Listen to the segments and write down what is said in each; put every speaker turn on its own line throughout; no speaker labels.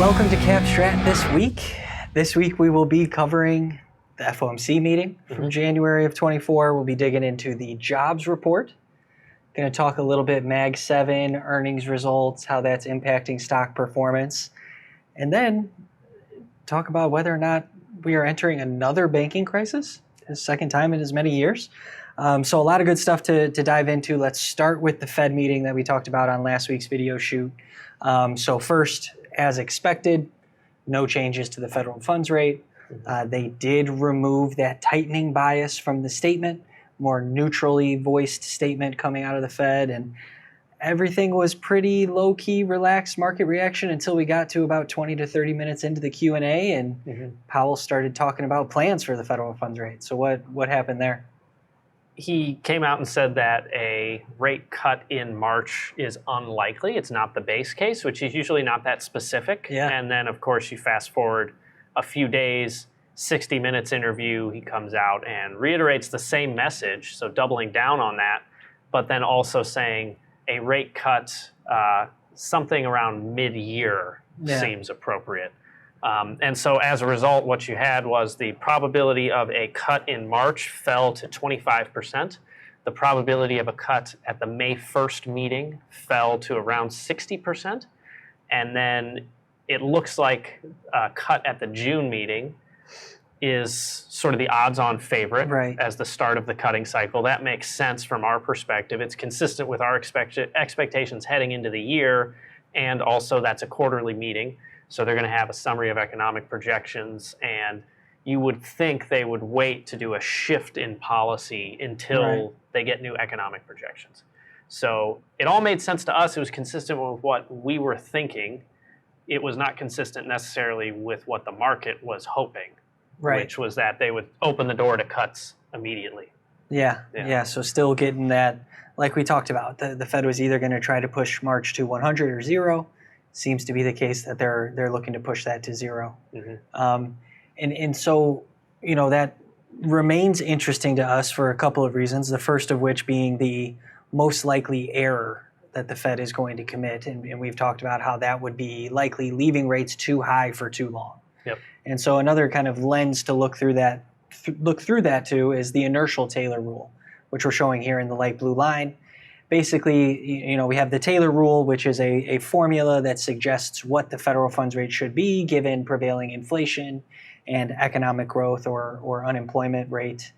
Welcome to CAP STRAT this week. This week we will be covering the FOMC meeting from January of 24. We'll be digging into the jobs report. Going to talk a little bit Mag 7, earnings results, how that's impacting stock performance, and then talk about whether or not we are entering another banking crisis, the second time in as many years. So a lot of good stuff to dive into. Let's start with the Fed meeting that we talked about on last week's video shoot. So first, as expected, no changes to the federal funds rate. They did remove that tightening bias from the statement, more neutrally voiced statement coming out of the Fed, and everything was pretty low-key, relaxed market reaction until we got to about 20 to 30 minutes into the Q&A, and Powell started talking about plans for the federal funds rate. So what happened there?
He came out and said that a rate cut in March is unlikely. It's not the base case, which is usually not that specific.
Yeah.
And then, of course, you fast forward a few days, 60 Minutes interview, he comes out and reiterates the same message, so doubling down on that, but then also saying a rate cut something around mid-year seems appropriate. And so as a result, what you had was the probability of a cut in March fell to 25%. The probability of a cut at the May 1st meeting fell to around 60%. And then it looks like a cut at the June meeting is sort of the odds-on favorite as the start of the cutting cycle. That makes sense from our perspective. It's consistent with our expectations heading into the year, and also that's a quarterly meeting. So they're going to have a summary of economic projections, and you would think they would wait to do a shift in policy until they get new economic projections. So it all made sense to us. It was consistent with what we were thinking. It was not consistent necessarily with what the market was hoping, which was that they would open the door to cuts immediately.
Yeah. So still getting that, like we talked about, the Fed was either going to try to push March to 100 or 0. Seems to be the case that they're looking to push that to 0. And so, you know, that remains interesting to us for a couple of reasons. The first of which being the most likely error that the Fed is going to commit. And we've talked about how that would be likely leaving rates too high for too long. And so another kind of lens to look through that to is the inertial Taylor rule, which we're showing here in the light blue line. Basically, you know, we have the Taylor rule, which is a formula that suggests what the federal funds rate should be given prevailing inflation and economic growth or unemployment rate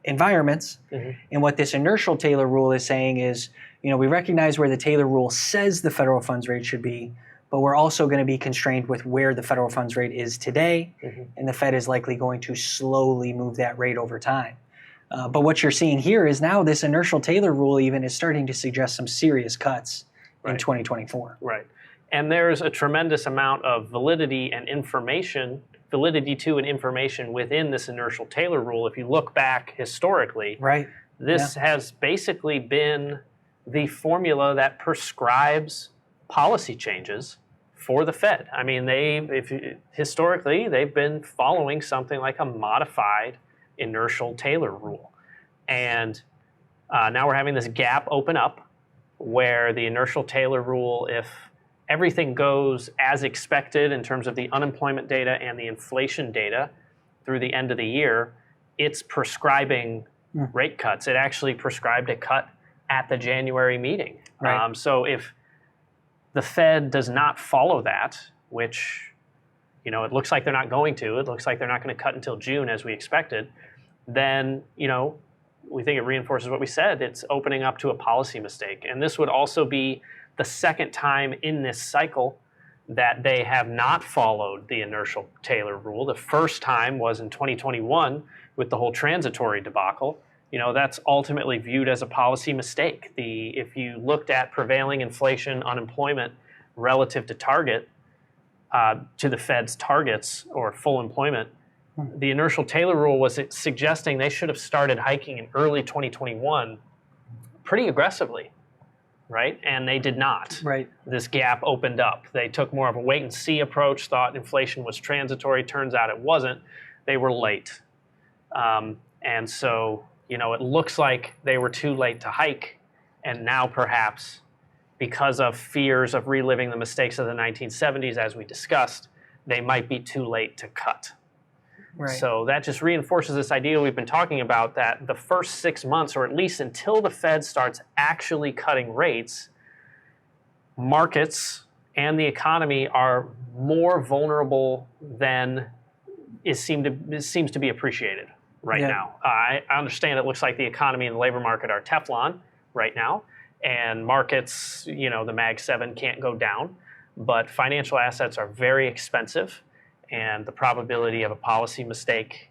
environments. And what this inertial Taylor rule is saying is, you know, we recognize where the Taylor rule says the federal funds rate should be, but we're also going to be constrained with where the federal funds rate is today, and the Fed is likely going to slowly move that rate over time. But what you're seeing here is now this inertial Taylor rule even is starting to suggest some serious cuts in 2024.
And there's a tremendous amount of validity to and information within this inertial Taylor rule. If you look back historically, this has basically been the formula that prescribes policy changes for the Fed. I mean, historically, they've been following something like a modified inertial Taylor rule. And now we're having this gap open up where the inertial Taylor rule, if everything goes as expected in terms of the unemployment data and the inflation data through the end of the year, it's prescribing rate cuts. It actually prescribed a cut at the January meeting. So if the Fed does not follow that, which, you know, it looks like they're not going to. It looks like they're not going to cut until June as we expected. Then, you know, we think it reinforces what we said. It's opening up to a policy mistake. And this would also be the second time in this cycle that they have not followed the inertial Taylor rule. The first time was in 2021 with the whole transitory debacle. You know, that's ultimately viewed as a policy mistake. If you looked at prevailing inflation, unemployment relative to target, to the Fed's targets or full employment, the inertial Taylor rule was suggesting they should have started hiking in early 2021 pretty aggressively, and they did not. This gap opened up. They took more of a wait and see approach, thought inflation was transitory. Turns out it wasn't. They were late. And so, you know, it looks like they were too late to hike, and now perhaps because of fears of reliving the mistakes of the 1970s, as we discussed, they might be too late to cut.
Right.
So that just reinforces this idea we've been talking about, that the first 6 months, or at least until the Fed starts actually cutting rates, markets and the economy are more vulnerable than seems to be appreciated right now. I understand it looks like the economy and the labor market are Teflon right now, and markets, the Mag 7 can't go down, but financial assets are very expensive, and the probability of a policy mistake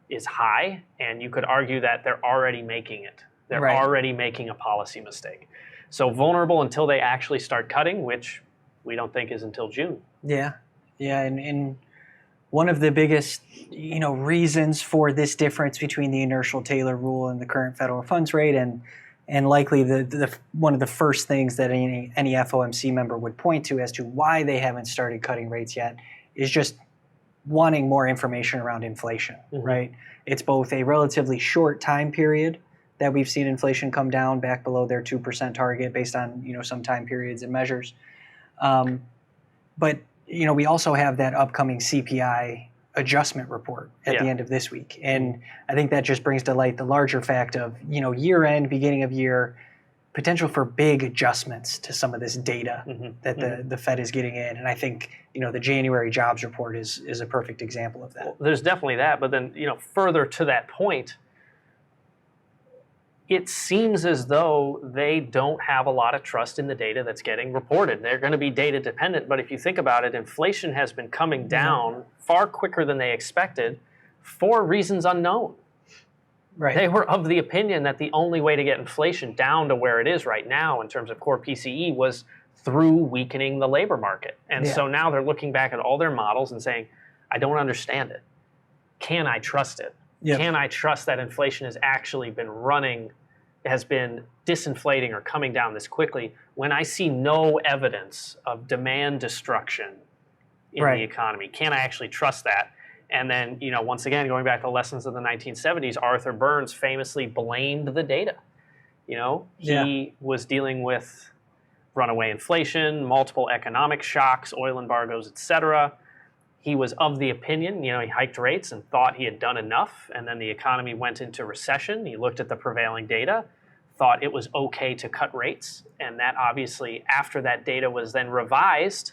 is high, and you could argue that they're already making it. They're already making a policy mistake. So vulnerable until they actually start cutting, which we don't think is until June.
Yeah, and one of the biggest reasons for this difference between the inertial Taylor rule and the current federal funds rate, and likely the one of the first things that any FOMC member would point to as to why they haven't started cutting rates yet, is just wanting more information around inflation, right? It's both a relatively short time period that we've seen inflation come down back below their 2% target based on some time periods and measures, but we also have that upcoming CPI adjustment report at the end of this week, and I think that just brings to light the larger fact of year end, beginning of year, potential for big adjustments to some of this data that the Fed is getting in. And I think, the January jobs report is a perfect example of that.
Well, there's definitely that. But then, further to that point, it seems as though they don't have a lot of trust in the data that's getting reported. They're going to be data dependent. But if you think about it, inflation has been coming down far quicker than they expected for reasons unknown. Right. They were of the opinion that the only way to get inflation down to where it is right now in terms of core PCE was through weakening the labor market. And so now they're looking back at all their models and saying, I don't understand it. Can I trust it? Yep. Can I trust that inflation has actually been has been disinflating or coming down this quickly when I see no evidence of demand destruction in the economy? Can I actually trust that? And then, once again, going back to the lessons of the 1970s, Arthur Burns famously blamed the data. He was dealing with runaway inflation, multiple economic shocks, oil embargoes, etc. He was of the opinion, he hiked rates and thought he had done enough, and then the economy went into recession. He looked at the prevailing data, thought it was okay to cut rates, and that obviously, after that data was then revised,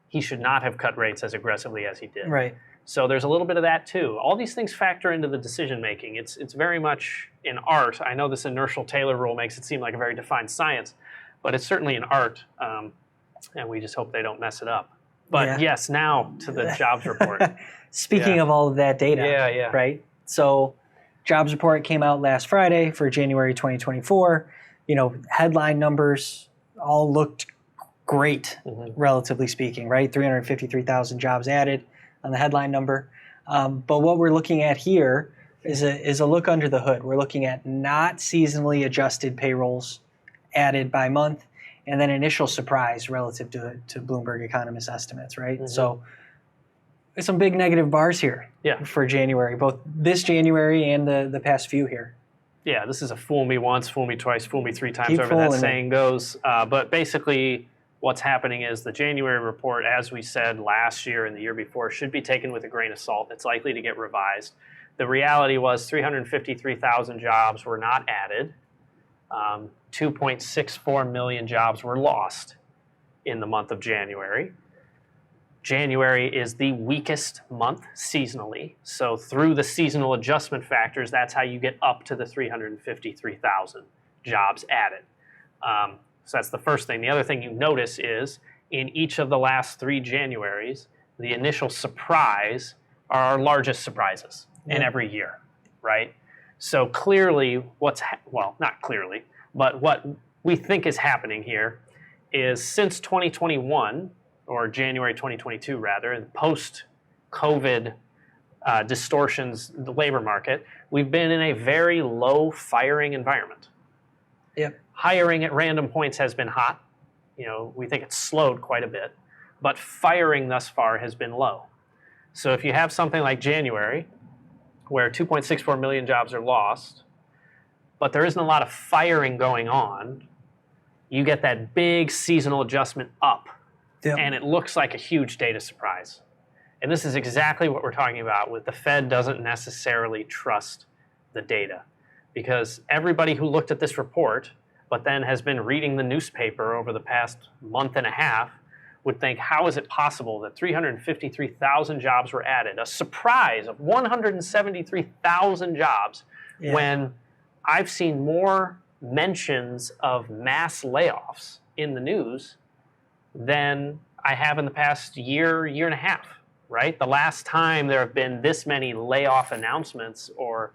he should not have cut rates as aggressively as he did.
Right.
So there's a little bit of that too. All these things factor into the decision making. It's very much an art. I know this inertial Taylor rule makes it seem like a very defined science, but it's certainly an art, and we just hope they don't mess it up. But yes, now to the jobs report.
Speaking of all of that data, right? So jobs report came out last Friday for January 2024. Headline numbers all looked great, relatively speaking, right? 353,000 jobs added on the headline number. But what we're looking at here is a look under the hood. We're looking at not seasonally adjusted payrolls added by month, and then initial surprise relative to Bloomberg economist estimates, right? So there's some big negative bars here for January, both this January and the past few here.
Yeah, this is a fool me once, fool me twice, fool me three times, however that saying goes. But basically, what's happening is the January report, as we said last year and the year before, should be taken with a grain of salt. It's likely to get revised. The reality was 353,000 jobs were not added. 2.64 million jobs were lost in the month of January. January is the weakest month seasonally. So through the seasonal adjustment factors, that's how you get up to the 353,000 jobs added. So that's the first thing. The other thing you notice is in each of the last 3 Januaries, the initial surprise are our largest surprises in every year, right? So clearly not clearly, but what we think is happening here is since 2021, or January 2022 rather, and post-COVID distortions in the labor market, we've been in a very low firing environment.
Yep.
Hiring at random points has been hot. We think it's slowed quite a bit, but firing thus far has been low. So if you have something like January, where 2.64 million jobs are lost, but there isn't a lot of firing going on, you get that big seasonal adjustment up,
Yep.
and it looks like a huge data surprise. And this is exactly what we're talking about with the Fed doesn't necessarily trust the data, because everybody who looked at this report but then has been reading the newspaper over the past month and a half would think, how is it possible that 353,000 jobs were added? A surprise of 173,000 jobs, when I've seen more mentions of mass layoffs in the news than I have in the past year and a half, right? The last time there have been this many layoff announcements or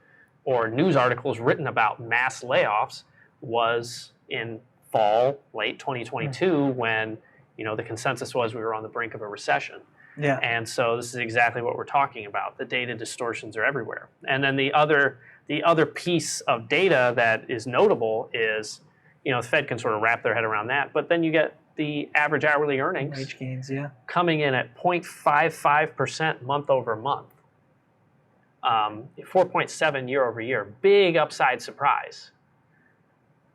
news articles written about mass layoffs was in fall, late 2022, when the consensus was we were on the brink of a recession.
Yeah.
And so this is exactly what we're talking about. The data distortions are everywhere. And then the other piece of data that is notable is, the Fed can sort of wrap their head around that, but then you get the average hourly earnings
wage gains,
coming in at 0.55% month over month, 4.7 year over year, big upside surprise.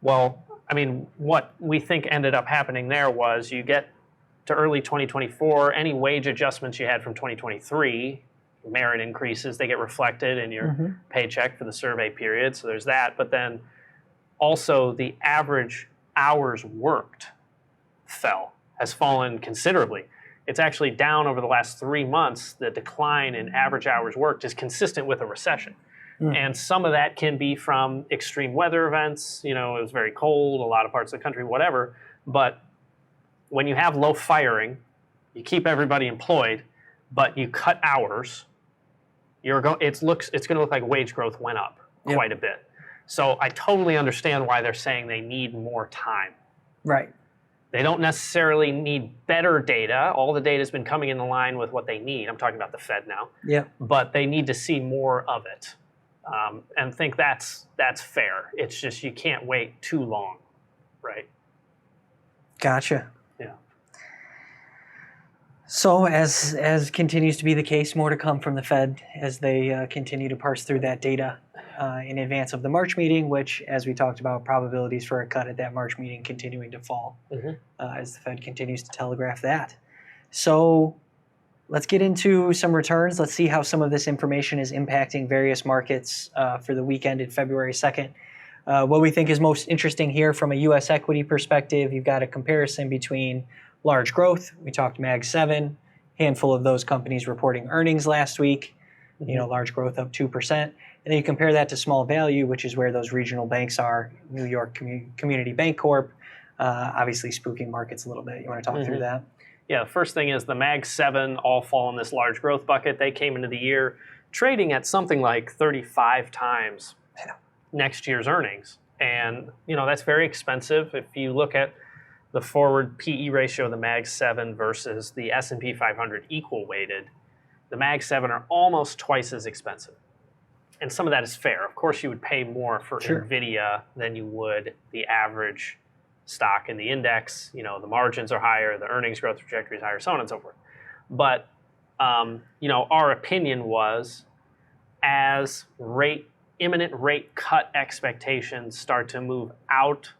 Well, I mean, what we think ended up happening there was you get to early 2024, any wage adjustments you had from 2023, merit increases, they get reflected in your paycheck for the survey period. So there's that. But then also the average hours worked has fallen considerably. It's actually down over the last 3 months. The decline in average hours worked is consistent with a recession. And some of that can be from extreme weather events. It was very cold, a lot of parts of the country, whatever. But when you have low firing, you keep everybody employed, but you cut hours, it's going to look like wage growth went up quite a bit. So I totally understand why they're saying they need more time.
Right.
They don't necessarily need better data. All the data has been coming in line with what they need. I'm talking about the Fed now.
Yeah.
But they need to see more of it, and think that's fair. It's just you can't wait too long, right?
Gotcha.
Yeah.
So as continues to be the case, more to come from the Fed as they continue to parse through that data in advance of the March meeting, which, as we talked about, probabilities for a cut at that March meeting continuing to fall as the Fed continues to telegraph that. So let's get into some returns. Let's see how some of this information is impacting various markets for the weekend in February 2nd. What we think is most interesting here from a U.S. equity perspective, you've got a comparison between large growth. We talked Mag 7, handful of those companies reporting earnings last week, large growth up 2%. And then you compare that to small value, which is where those regional banks are, New York Community Bank Corp, obviously spooking markets a little bit. You want to talk through that?
Yeah, the first thing is the Mag 7 all fall in this large growth bucket. They came into the year trading at something like 35 times next year's earnings. And, that's very expensive. If you look at the forward PE ratio of the Mag 7 versus the S&P 500 equal weighted, the Mag 7 are almost twice as expensive. And some of that is fair. Of course, you would pay more for NVIDIA than you would the average stock in the index. The margins are higher, the earnings growth trajectory is higher, so on and so forth. But, our opinion was as imminent rate cut expectations start to move out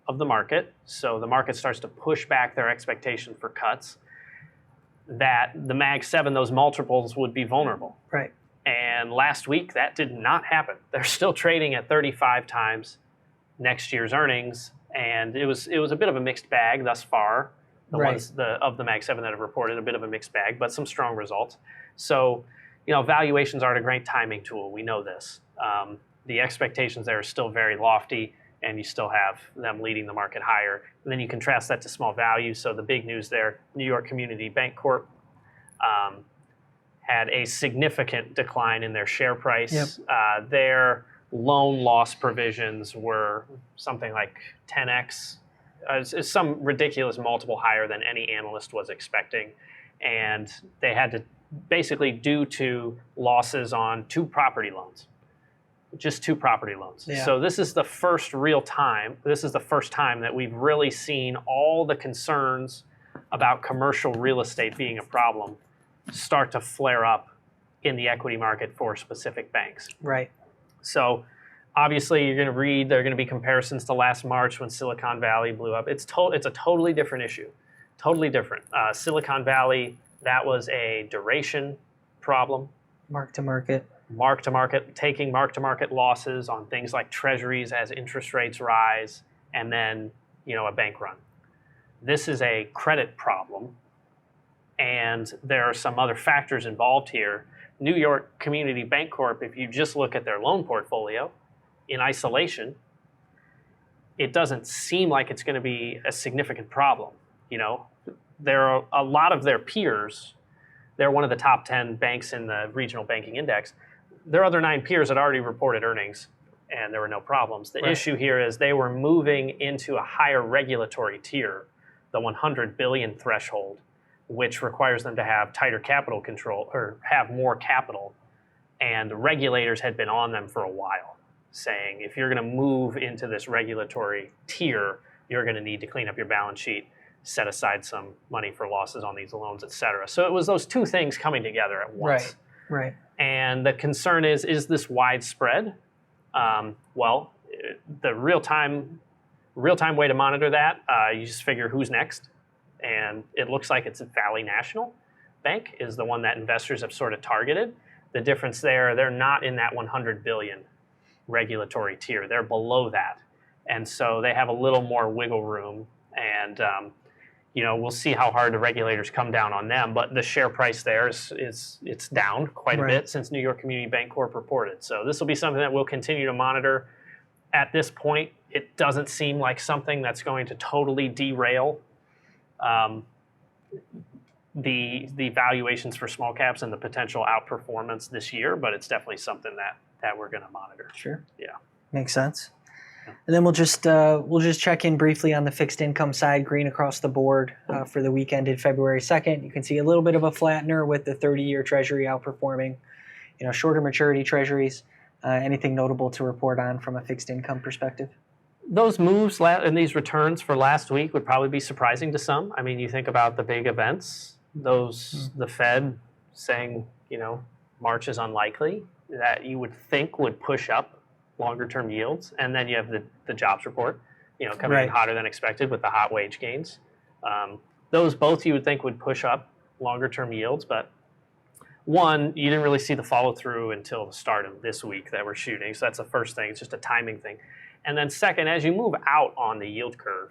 of the market, so the market starts to push back their expectation for cuts, that the Mag 7, those multiples would be vulnerable.
Right.
And last week, that did not happen. They're still trading at 35 times next year's earnings, and it was a bit of a mixed bag thus far. Ones of the Mag 7 that have reported, a bit of a mixed bag, but some strong results. So, valuations aren't a great timing tool. We know this. The expectations there are still very lofty, and you still have them leading the market higher. And then you contrast that to small value. So the big news there, New York Community Bank Corp had a significant decline in their share price. Their loan loss provisions were something like 10x. It's some ridiculous multiple higher than any analyst was expecting. And they had to basically due to losses on two property loans. Just two property loans.
Yeah.
So this is the first time that we've really seen all the concerns about commercial real estate being a problem start to flare up in the equity market for specific banks.
Right.
So Obviously, you're going to read there are going to be comparisons to last March when Silicon Valley blew up. It's a totally different issue, totally different. Silicon Valley, that was a duration problem.
Mark-to-market.
Mark-to-market, taking mark-to-market losses on things like treasuries as interest rates rise, and then a bank run. This is a credit problem, and there are some other factors involved here. New York Community Bank Corp, if you just look at their loan portfolio in isolation, it doesn't seem like it's going to be a significant problem. There are a lot of their peers. They're one of the top 10 banks in the regional banking index. There are other 9 peers that already reported earnings, and there were no problems. The issue here is they were moving into a higher regulatory tier, the 100 billion threshold, which requires them to have tighter capital control or have more capital. And the regulators had been on them for a while, saying if you're going to move into this regulatory tier, you're going to need to clean up your balance sheet, set aside some money for losses on these loans, et cetera. So it was those two things coming together at once.
Right.
And the concern is this widespread? Well, the real-time way to monitor that, you just figure who's next. And it looks like it's Valley National Bank is the one that investors have sort of targeted. The difference there, they're not in that 100 billion regulatory tier. They're below that. And so they have a little more wiggle room. And, we'll see how hard the regulators come down on them. But the share price there it's down quite a bit since New York Community Bank Corp reported. So this will be something that we'll continue to monitor. At this point, it doesn't seem like something that's going to totally derail the valuations for small caps and the potential outperformance this year, but it's definitely something that we're going to monitor.
Sure.
Yeah.
Makes sense. And then we'll just check in briefly on the fixed income side, green across the board for the week ended February 2nd. You can see a little bit of a flattener with the 30-year Treasury outperforming, shorter maturity Treasuries. Anything notable to report on from a fixed income perspective?
Those moves and these returns for last week would probably be surprising to some. I mean, you think about the big events, the Fed saying, March is unlikely, that you would think would push up longer term yields. And then you have the jobs report, coming in hotter than expected with the hot wage gains. Those both you would think would push up longer term yields, but one, you didn't really see the follow through until the start of this week that we're shooting. So that's the first thing. It's just a timing thing. And then second, as you move out on the yield curve,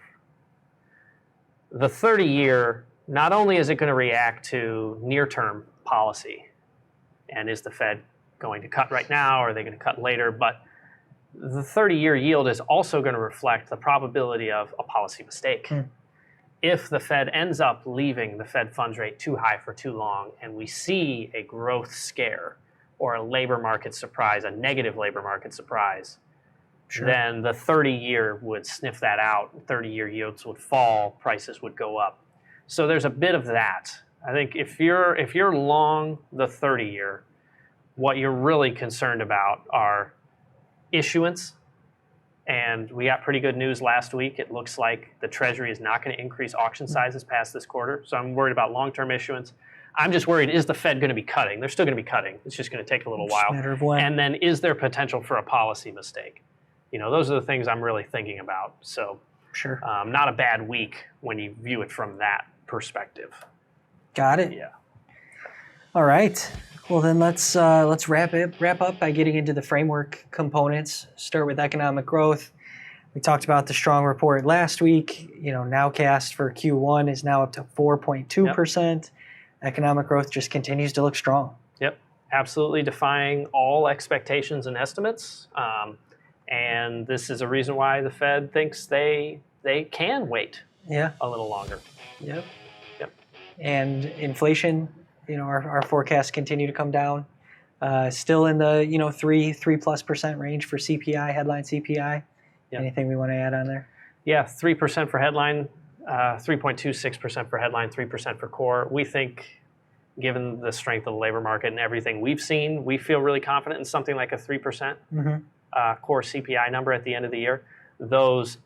the 30-year, not only is it going to react to near-term policy, and is the Fed going to cut right now, or are they going to cut later, but the 30-year yield is also going to reflect the probability of a policy mistake. If the Fed ends up leaving the Fed funds rate too high for too long, and we see a growth scare or a labor market surprise, a negative labor market surprise, then the 30-year would sniff that out. 30-year yields would fall, prices would go up. So there's a bit of that. I think if you're long the 30-year, what you're really concerned about are issuance. And we got pretty good news last week. It looks like the Treasury is not going to increase auction sizes past this quarter. So I'm worried about long-term issuance. I'm just worried, is the Fed going to be cutting? They're still going to be cutting. It's just going to take a little while.
Matter of when.
And then is there potential for a policy mistake? Those are the things I'm really thinking about. So
sure,
not a bad week when you view it from that perspective.
Got it.
Yeah.
All right. Well, then let's wrap up by getting into the framework components. Start with economic growth. We talked about the strong report last week. Nowcast for Q1 is now up to 4.2%. Yep. Economic growth just continues to look strong.
Yep. Absolutely defying all expectations and estimates. And this is a reason why the Fed thinks they can wait a little longer.
Yep. And inflation, our forecasts continue to come down. Still in the 3+% range for CPI, headline CPI. Yep. Anything we want to add on there?
Yeah, 3% for headline, 3.26% for headline, 3% for core. We think, given the strength of the labor market and everything we've seen, we feel really confident in something like a 3%. Core CPI number at the end of the year. Those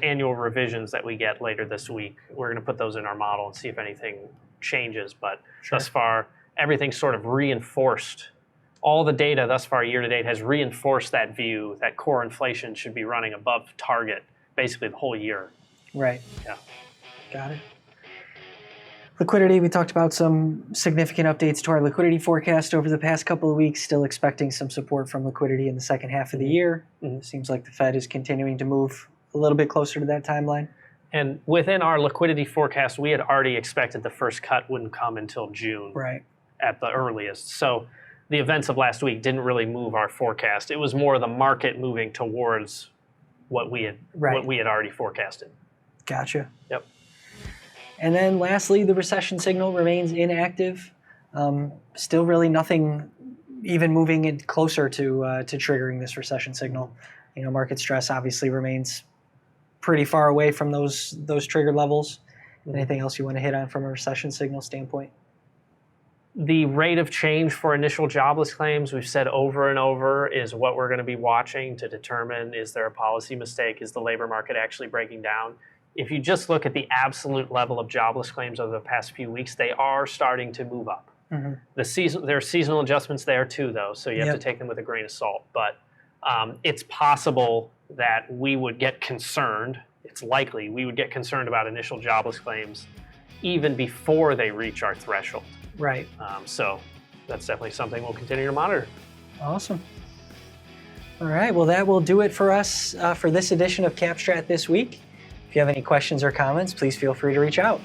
annual revisions that we get later this week, we're going to put those in our model and see if anything changes. But thus far, everything's sort of reinforced all the data thus far year to date has reinforced that view that core inflation should be running above target basically the whole year.
Right.
Yeah.
Got it. Liquidity, we talked about some significant updates to our liquidity forecast over the past couple of weeks, still expecting some support from liquidity in the second half of the year. Seems like the Fed is continuing to move a little bit closer to that timeline.
And within our liquidity forecast, we had already expected the first cut wouldn't come until June at the earliest. So the events of last week didn't really move our forecast. It was more the market moving towards what we had already forecasted.
Gotcha.
Yep.
And then lastly, the recession signal remains inactive. Still really nothing even moving it closer to triggering this recession signal. Market stress obviously remains pretty far away from those trigger levels. Anything else you want to hit on from a recession signal standpoint?
The rate of change for initial jobless claims, we've said over and over, is what we're going to be watching to determine, is there a policy mistake? Is the labor market actually breaking down? If you just look at the absolute level of jobless claims over the past few weeks, they are starting to move up. There are seasonal adjustments there too, though, so you have to take them with a grain of salt. But it's possible that we would get concerned, it's likely we would get concerned about initial jobless claims even before they reach our threshold.
Right.
So that's definitely something we'll continue to monitor.
Awesome. All right, well, that will do it for us for this edition of CAP STRAT this week. If you have any questions or comments, please feel free to reach out.